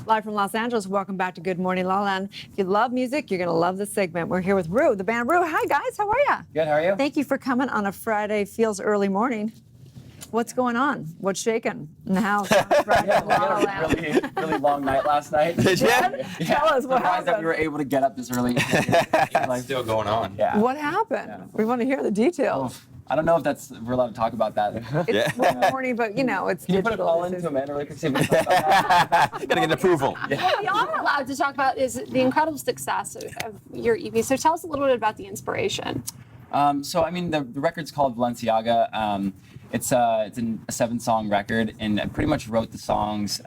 Live from Los Angeles, welcome back to Good Morning LaLa. And if you love music, you're going to love this segment. We're here with Rouxx, the band Rouxx. Hi, guys. How are you? Good. How are you? Thank you for coming on a Friday. Feels early morning. What's going on? What's shaking in the house on a Friday? We had a really long night last night. Did you? Tell us what Surprised happened. that we were able to get up this early. It's still going on. Yeah. What happened? Yeah. We want to hear the details. I don't know if we're allowed to talk about that. It's one morning, but you know, it's Can you put a digital. call This into is- Amanda really quick? See if we can talk about that? Gotta get approval. What we are allowed to talk about is the incredible success of your EP. So tell us a little bit about the inspiration. So I mean, the record's called Balenciaga. It's a 7-song record, and I pretty much wrote the songs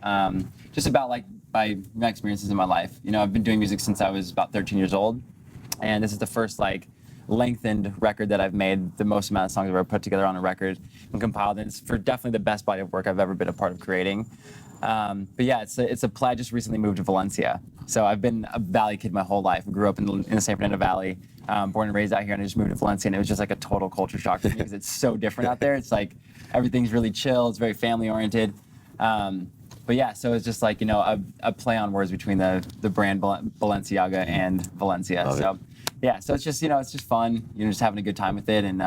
just about like my experiences in my life. You know, I've been doing music since I was about 13 years old, and this is the first like lengthened record that I've made, the most amount of songs I've ever put together on a record and compiled. And it's for definitely the best body of work I've ever been a part of creating. But yeah, it's a play. I just recently moved to Valencia, so I've been a Valley kid my whole life. I grew up in the San Fernando Valley, born and raised out here, and I just moved to Valencia, and it was just like a total culture shock for me because it's so different out there. It's like everything's really chill. It's very family oriented. But yeah, so it's just like, you know, a play on words between the brand Balenciaga and Valencia. Love it. Yeah, so it's just, you know, it's just fun, you know, just having a good time with it, and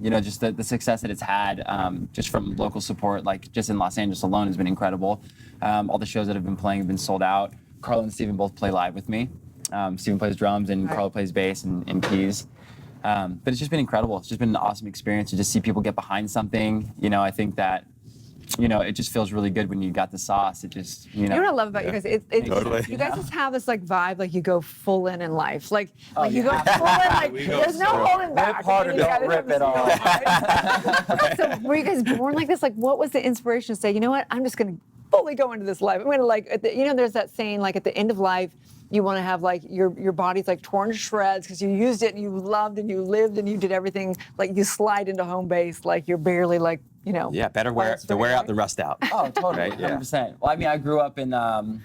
you know, just the success that it's had, just from local support, like just in Los Angeles alone, has been incredible. All the shows that have been playing have been sold out. Carlo and Steven both play live with me. Steven plays drums and Carlo plays bass and keys. But it's just been incredible. It's just been an awesome experience to just see people get behind something. You know, I think that, you know, it just feels really good when you got the sauce. It just, you know. You know what I love about you guys? Totally. You guys just have this like vibe, like you go full in life. Like you go full in, like We go there's no full. holding back. Rip hard or You guys don't rip have at all. this- So were you guys born like this? Like what was the inspiration to say, you know what, I'm just going to fully go into this life. I'm going to like, you know, there's that saying like at the end of life, you want to have like your body's like torn to shreds because you used it and you loved and you lived and you did everything. Like you slide into home base, like you're barely like, you know. Yeah, better wear out than rust out. Oh, totally, Right, yeah. 100%. Well, I mean, I grew up in out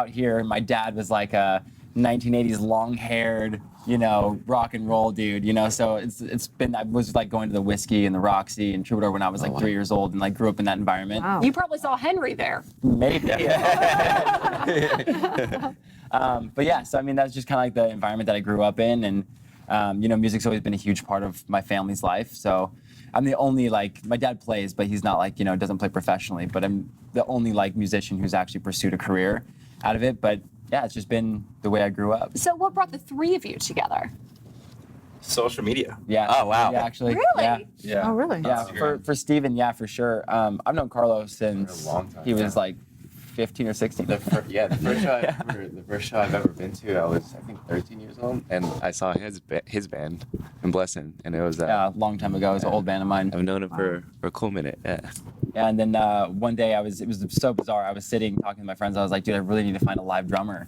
here, and my dad was like a 1980s long-haired, you know, rock and roll dude, you know. So it's been, I was like going to the Whiskey and the Rouxx and Troubadour when I was like 3 years old, and like grew up in that environment. Wow. You probably saw Henry there. Maybe. But yeah, so I mean, that's just kind of like the environment that I grew up in, and you know, music's always been a huge part of my family's life. So I'm the only, like, my dad plays, but he's not like, you know, doesn't play professionally, but I'm the only like musician who's actually pursued a career out of it. But yeah, it's just been the way I grew up. So what brought the three of you together? Social media. Yeah. Oh, wow. Yeah, actually. Really? Yeah. Yeah. Oh, really? Yeah, for Steven, yeah, for sure. I've known Carlos since For a long time, he was yeah. like 15 or 16. The first show I've ever been to, I was, I think, 13 years old, and I saw his band in Blessing, and it was Yeah, a long time ago. It was an old band of mine. I've known him for a cool minute. Yeah. And then one day it was so bizarre. I was sitting talking to my friends. I was like, dude, I really need to find a live drummer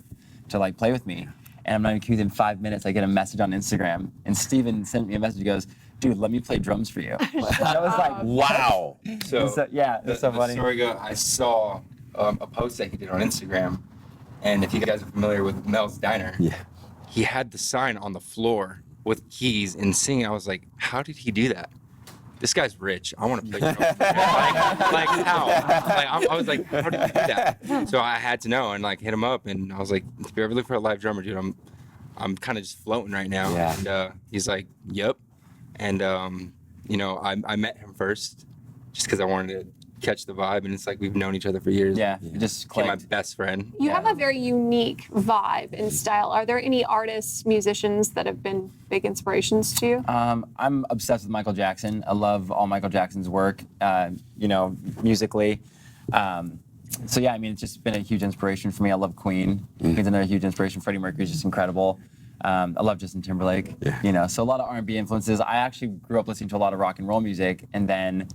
to like play with me. And I'm not even kidding, within 5 minutes, I get a message on Instagram. And Steven sent me a message. He goes, dude, let me play drums for you. And I was like, Wow. So, yeah, the, it's so the funny. story goes, I saw a post that he did on Instagram, and if you guys are familiar with Mel's Diner, Yeah. he had the sign on the floor with keys and singing. I was like, how did he do that? This guy's rich. I want to play drums. like how? Like I was like, how did you do that? So I had to know and like hit him up, and I was like, if you ever look for a live drummer, dude, I'm kind of just floating right now. Yeah. And he's like, yep. And you know, I met him first just because I wanted to catch the vibe, and it's like we've known each other for years. Yeah, it just Became my clicked. best friend. You have a very unique vibe and style. Are there any artists, musicians that have been big inspirations to you? I'm obsessed with Michael Jackson. I love all Michael Jackson's work, you know, musically. So yeah, I mean, it's just been a huge inspiration for me. I love Queen. Queen's another huge inspiration. Freddie Mercury's just incredible. I love Justin Timberlake. Yeah. You know, so a lot of R&B influences. I actually grew up listening to a lot of rock and roll music, and then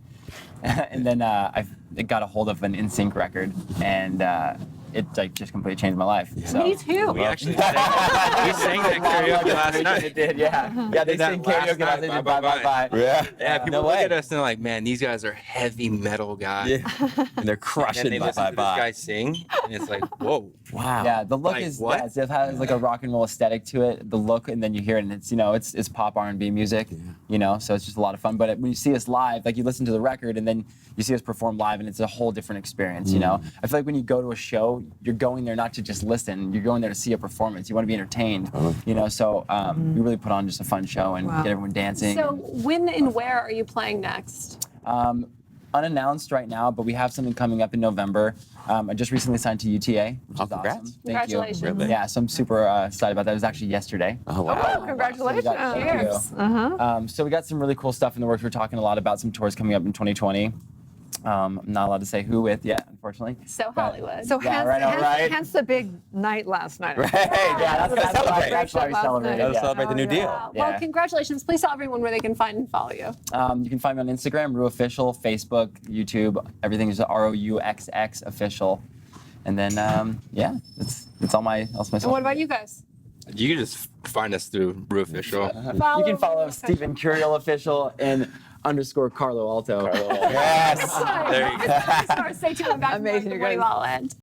I got a hold of an NSYNC record, and it like just completely changed my life. So. Me too. We actually sang that karaoke last night. It did, yeah. Yeah, they Did that sing last karaoke last night, night. Bye, Bye, Bye, bye. Yeah. Yeah, people No look way. at us and they're like, man, these guys are heavy metal guys. Yeah. And they're And crushing then they Bye listen Bye to this Bye. guy sing, and it's like, whoa. Wow. Yeah, the look Like, is what? yeah, it has like a rock and roll aesthetic to it. The look, and then you hear it, and it's, you know, it's pop R&B music, you know, so it's just a lot of fun. But when you see us live, like you listen to the record, and then you see us perform live, and it's a whole different experience, you know. I feel like when you go to a show, you're going there not to just listen. You're going there to see a performance. You want to be entertained. You know, so we really put on just a fun show and Wow. get everyone dancing. So when and where are you playing next? Unannounced right now, but we have something coming up in November. I just recently signed to UTA, which Oh, is congrats. awesome. Thank Congratulations. you. Really? Yeah, so I'm super excited about that. It was actually yesterday. Oh, wow. Oh, congratulations. Thank you. Cheers. So we got some really cool stuff in the works. We're talking a lot about some tours coming up in 2020. I'm not allowed to say who with yet, unfortunately. So But- Hollywood. So Yeah, hence, right, all right. hence the big night last night. Right. Yeah, that's celebrate. why we Last celebrated. night. Gotta Yeah. celebrate the new deal. Wow. Well, Yeah. congratulations. Please tell everyone where they can find and follow you. You can find me on Instagram, Rouxx, Facebook, YouTube. Everything is ROUXX official. And then, yeah, that's all my And social what about media. you guys? You can just find us through Rouxx Official. You can follow Stephen Curiel official and _ Carlo Alto. Yes. There you go. Stay tuned. Back Amazing, to you the guys. Well end.